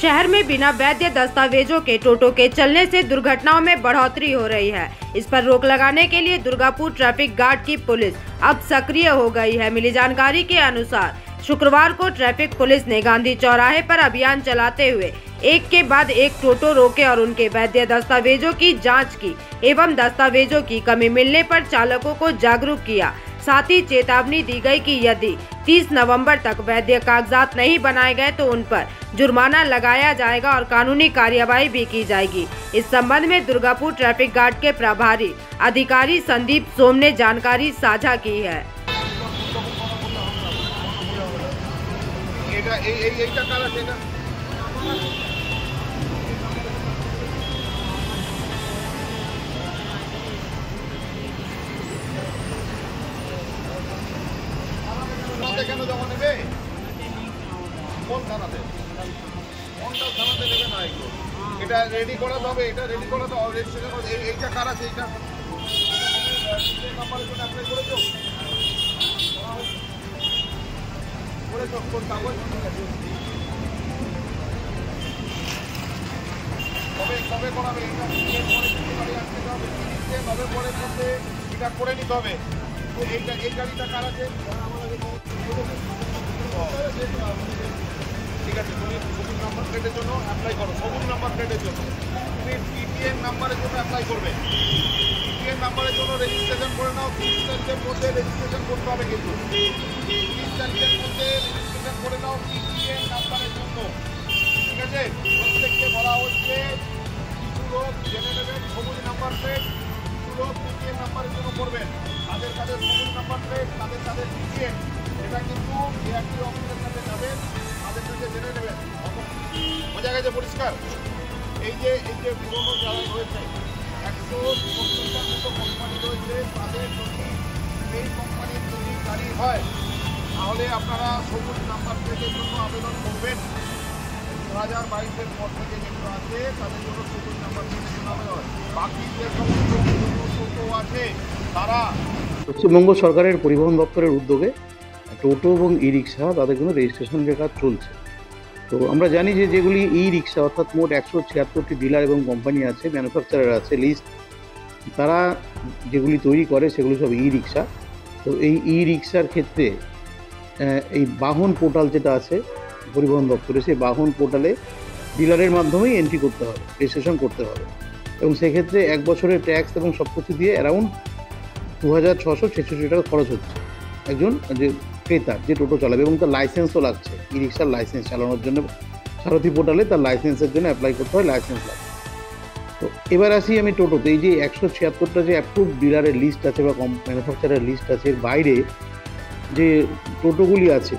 शहर में बिना वैध दस्तावेजों के टोटो के चलने से दुर्घटनाओं में बढ़ोतरी हो रही है। इस पर रोक लगाने के लिए दुर्गापुर ट्रैफिक गार्ड की पुलिस अब सक्रिय हो गई है। मिली जानकारी के अनुसार शुक्रवार को ट्रैफिक पुलिस ने गांधी चौराहे पर अभियान चलाते हुए एक के बाद एक टोटो रोके और उनके वैध दस्तावेजों की जांच की एवं दस्तावेजों की कमी मिलने पर चालकों को जागरूक किया। साथ ही चेतावनी दी गई कि यदि 30 नवंबर तक वैध कागजात नहीं बनाए गए तो उन पर जुर्माना लगाया जाएगा और कानूनी कार्यवाही भी की जाएगी। इस संबंध में दुर्गापुर ट्रैफिक गार्ड के प्रभारी अधिकारी संदीप सोम ने जानकारी साझा की है। কেন জমা নেবে? কোন থানাতে? কোনটা থানাতে নেবে না এগুলো? এটা রেডি করা হবে, এটা রেডি করা তো রেজিস্ট্রেশন এইটা কার আছে? এইটা নাম্বারের জন্য অ্যাপ্লাই করেছো? কোন কাগজ? কবে করাবে? এটা নভেম্বরের মধ্যে এটা করে নিতে হবে। তো এই গাড়িটা কার আছে? ঠিক আছে, তুমি সবুজ নাম্বার প্লেটের জন্য অ্যাপ্লাই করো। সবুজ নাম্বার প্লেটের জন্য তুমি টিটিএন নাম্বারের জন্য অ্যাপ্লাই করবে। টিটিএন নাম্বারের জন্য রেজিস্ট্রেশন করে নাও। 30 তারিখের মধ্যে রেজিস্ট্রেশন করতে হবে, কিন্তু 30 তারিখের মধ্যে রেজিস্ট্রেশন করে নাও টিটিএন নাম্বারের জন্য। ঠিক আছে, প্রত্যেককে বলা হচ্ছে কিছু লোক জেনে নেবেন সবুজ নাম্বার প্লেট, কিছু লোক টিটিএন নাম্বারের জন্য করবেন। তাদের সবুজ নাম্বার প্লেট, তাদের টিটিএন, এটা কিন্তু ডিআরটি অফিসের কাছে যাবেন, তাদের কাছে জেনে নেবেন। বোঝা গেছে পরিষ্কার? এই যে পুরোনো যারা রয়েছে 170টার মতো কোম্পানি রয়েছে, তাদের যদি এই কোম্পানির যদি গাড়ি হয় তাহলে আপনারা সবুজ নাম্বার প্লেটের জন্য আবেদন করবেন। 2022-এর পর থেকে যেগুলো আছে তাদের জন্য সবুজ নাম্বার প্লেটের জন্য আবেদন। বাকি যে সমস্ত টোটো আছে তারা পশ্চিমবঙ্গ সরকারের পরিবহন দপ্তরের উদ্যোগে টোটো এবং ই রিক্সা তাদের জন্য রেজিস্ট্রেশনের কাজ চলছে। তো আমরা জানি যে যেগুলি ই রিক্সা অর্থাৎ মোট 176টি ডিলার এবং কোম্পানি আছে, ম্যানুফ্যাকচারার আছে লিস্ট, তারা যেগুলি তৈরি করে সেগুলি সব ই রিক্সা। তো এই ই রিক্সার ক্ষেত্রে এই বাহন পোর্টাল যেটা আছে পরিবহন দপ্তরে, সেই বাহন পোর্টালে ডিলারের মাধ্যমেই এন্ট্রি করতে হবে, রেজিস্ট্রেশন করতে হবে এবং সেক্ষেত্রে 1 বছরের ট্যাক্স এবং সব কিছু দিয়ে অ্যারাউন্ড 2666 টাকা খরচ হচ্ছে একজন যে ক্রেতার, যে টোটো চালাবে, এবং তার লাইসেন্সও লাগছে। ই রিক্সার লাইসেন্স চালানোর জন্য সারথি পোর্টালে তার লাইসেন্সের জন্য অ্যাপ্লাই করতে হয়, লাইসেন্স লাগে। তো এবার আসি আমি টোটোতে। এই যে 176টা যে অ্যাপ্রুভ ডিলারের লিস্ট আছে বা ম্যানুফ্যাকচারের লিস্ট আছে, এর বাইরে যে টোটোগুলি আছে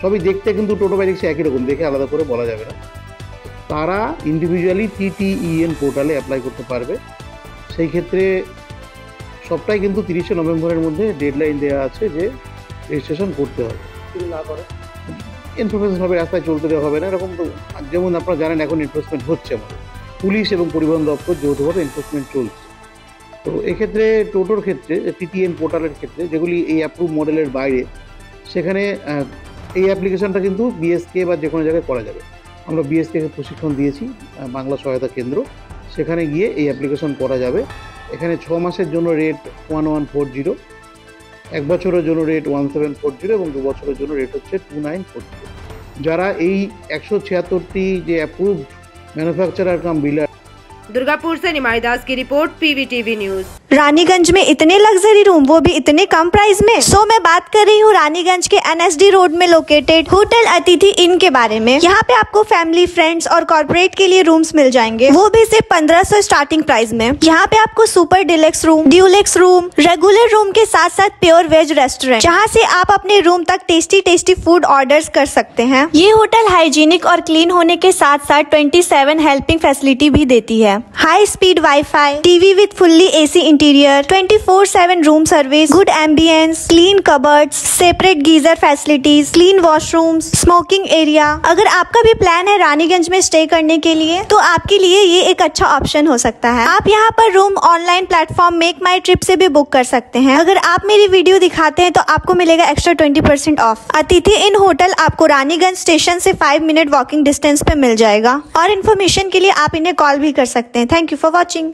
সবই দেখতে কিন্তু টোটো বা রিক্সা একই রকম, দেখে আলাদা করে বলা যাবে না। তারা ইন্ডিভিজুয়ালি TTEN পোর্টালে অ্যাপ্লাই করতে পারবে। সেই ক্ষেত্রে সবটাই কিন্তু 30শে নভেম্বরের মধ্যে ডেডলাইন দেওয়া আছে যে রেজিস্ট্রেশন করতে হবে। না করে এনফোর্সমেন্ট হবে, রাস্তায় চলতে দেওয়া হবে না, এরকম। তো যেমন আপনারা জানেন এখন এনফোর্সমেন্ট হচ্ছে, আমাদের পুলিশ এবং পরিবহন দপ্তর যৌথভাবে এনফোর্সমেন্ট চলছে। তো এক্ষেত্রে টোটোর ক্ষেত্রে TTN পোর্টালের ক্ষেত্রে যেগুলি এই অ্যাপ্রুভ মডেলের বাইরে, সেখানে এই অ্যাপ্লিকেশনটা কিন্তু BSK বা যে কোনো জায়গায় করা যাবে। আমরা BSK-কে প্রশিক্ষণ দিয়েছি, বাংলা সহায়তা কেন্দ্র, সেখানে গিয়ে এই অ্যাপ্লিকেশন করা যাবে। এখানে 6 মাসের জন্য রেট 1140, 1 বছরের জন্য রেট 1740 এবং 2 বছরের জন্য রেট হচ্ছে 2940। যারা এই 176টি যে অ্যাপ্রুভ ম্যানুফ্যাকচারার কাম ডিলার। दुर्गापुर से निमाई दास की रिपोर्ट, PVTV न्यूज। रानीगंज में इतने लग्जरी रूम, वो भी इतने कम प्राइस में। मैं बात कर रही हूँ रानीगंज के NSD रोड में लोकेटेड होटल अतिथि इन के बारे में। यहाँ पे आपको फैमिली, फ्रेंड्स और कॉर्पोरेट के लिए रूम्स मिल जाएंगे, वो भी सिर्फ 1500 स्टार्टिंग प्राइस में। यहाँ पे आपको super deluxe room, Dulux room, regular room के साथ साथ प्योर वेज रेस्टोरेंट, जहाँ से आप अपने रूम तक टेस्टी फूड ऑर्डर्स कर सकते हैं। ये होटल हाइजीनिक और क्लीन होने के साथ साथ 27 हेल्पिंग फैसिलिटी भी देती है। High speed wifi, TV with fully AC interior, 24/7 room service, good ambience, clean cupboards, separate geyser facilities, clean washrooms, smoking area. अगर आपका भी प्लान है रानीगंज में स्टे करने के लिए तो आपके लिए ये एक अच्छा ऑप्शन हो सकता है। आप यहाँ पर रूम ऑनलाइन प्लेटफॉर्म मेक माई ट्रिप से भी बुक कर सकते हैं। अगर आप मेरी वीडियो दिखाते हैं तो आपको मिलेगा एक्स्ट्रा 20% ऑफ। अतिथि इन होटल आपको रानीगंज स्टेशन से 5 मिनट वॉकिंग डिस्टेंस पे मिल जाएगा। और इन्फॉर्मेशन के लिए आप इन्हें कॉल भी कर सकते हैं। Thank you for watching.